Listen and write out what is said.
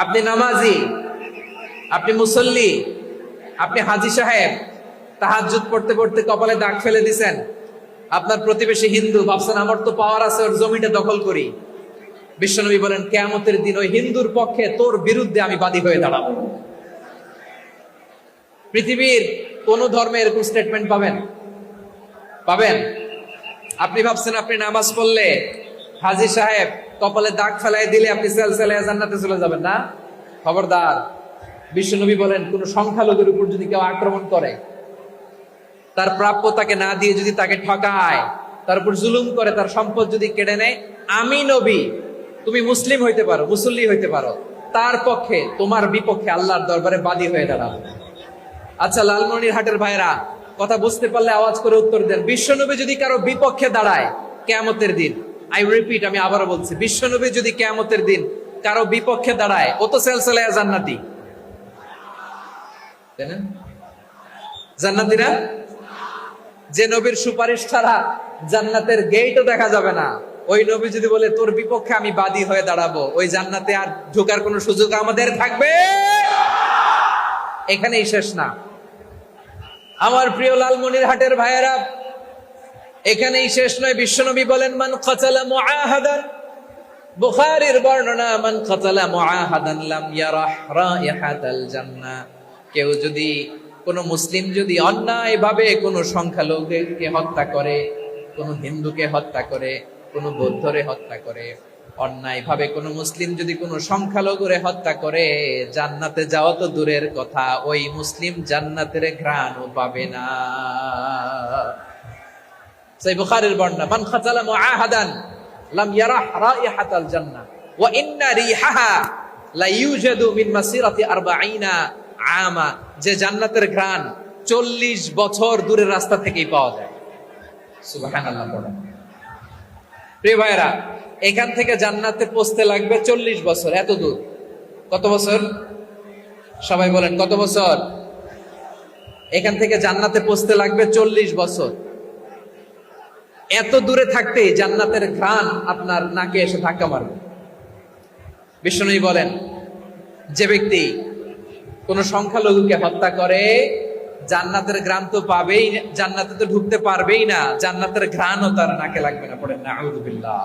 আপনি নামাজি, আপনি মুসল্লি, আপনি হাজী সাহেব, তাহাজ্জুদ পড়তে পড়তে কপালে দাগ ফেলে দিছেন। আপনার প্রতিবেশী হিন্দু, ভাবছেন আমার তো পাওয়ার আছে, ওর জমিটা দখল করি। বিশ্বনবী বলেন কিয়ামতের দিন ওই হিন্দুর পক্ষে তোর বিরুদ্ধে আমি বাদী হয়ে দাঁড়াবো। পৃথিবীর কোন ধর্মে এরকম স্টেটমেন্ট পাবেন? পাবেন? আপনি ভাবছেন আপনি নামাজ পড়লে হাজী সাহেব কপালে দাগ ফেলাই দিলে আপনি সেলসেলায় জান্নাতে চলে যাবেন না? খবরদার। বিশ্বনবী বলেন কোন সংখ্যালঘুর উপর যদি কেউ আক্রমণ করে, তার প্রাপ্য তাকে না দিয়ে যদি তাকে ঠকায়, তার উপর জুলুম করে, তার সম্পদ যদি কেড়ে নেয়, আমি নবী, তুমি মুসলিম হইতে পারো, মুসল্লি হইতে পারো, তার পক্ষে তোমার বিপক্ষে আল্লাহর দরবারে বাদী হয়ে দাঁড়াবো। আচ্ছা লালমনিরহাটের ভাইরা, কথা বুঝতে পারলে আওয়াজ করে উত্তর দেন। বিশ্বনবী যদি কারো বিপক্ষে দাঁড়ায় কিয়ামতের দিন, আই রিপিট, আমি আবারও বলছি, বিশ্বনবী যদি কিয়ামতের দিন কারো বিপক্ষে দাঁড়ায়, ও তো সেলসেলায়া জান্নাতি, তাই না? জান্নাতীরা, যে নবীর সুপারিশ ছাড়া জান্নাতের গেটও দেখা যাবে না, ওই নবী যদি বলে তোর বিপক্ষে আমি বাদী হয়ে দাঁড়াবো, ওই জান্নাতে আর ঢোকার কোনো সুযোগ আমাদের থাকবে? এখানেই শেষ না আমার প্রিয় লালমনিরহাটের ভাইয়েরা, এখানেই শেষ নয়। বিশ্বনবী বলেন মান কাতালা মুআহাদান, বুখারীর বর্ণনা, মান কাতালা মুআহাদান লাম ইয়ারাহ রাইহাতাল জান্নাহ। কেউ যদি, কোন মুসলিম যদি অন্যায় ভাবে কোন সংখ্যালঘুকে হত্যা করে, কোন হিন্দুকে হত্যা করে, কোন বৌদ্ধরে হত্যা করে, অন্যায় ভাবে কোন মুসলিম যদি কোন সংখ্যালঘুরে হত্যা করে, জান্নাতে যাওয়া তো দূরের কথা, ওই মুসলিম জান্নাতের ঘ্রাণও পাবে না। সেই বুখারীর বর্ণনা, মান খাতালা মুআহাদান লাম ইয়ারাহ রাইহাতাল জান্নাহ ওয়া ইন্না রিহাহা লা ইউজাদু মিন মাসিরাতি 40 আমা। যে জান্নাতের ঘ্রাণ 40 বছর দূরের রাস্তা থেকেই পাওয়া যায়। সুবহানাল্লাহ। প্রিয় ভাইরা, এখান থেকে জান্নাতে পৌঁছতে লাগবে 40 বছর। এত দূর, কত বছর? সবাই বলেন কত বছর? এখান থেকে জান্নাতে পৌঁছতে লাগবে 40 বছর। এত দূরে থাকতেই জান্নাতের ঘ্রাণ আপনার নাকে এসে ধাক্কা মারবে। বিশ্বনবী বলেন যে ব্যক্তি কোন সংখ্যালঘুকে হত্যা করে, জান্নাতের ঘ্রাণ তো পাবেই, জান্নাতে তো ঢুকতে পারবেই না, জান্নাতের ঘ্রাণও তার নাকে লাগবে না। পড়েন নাউযুবিল্লাহ।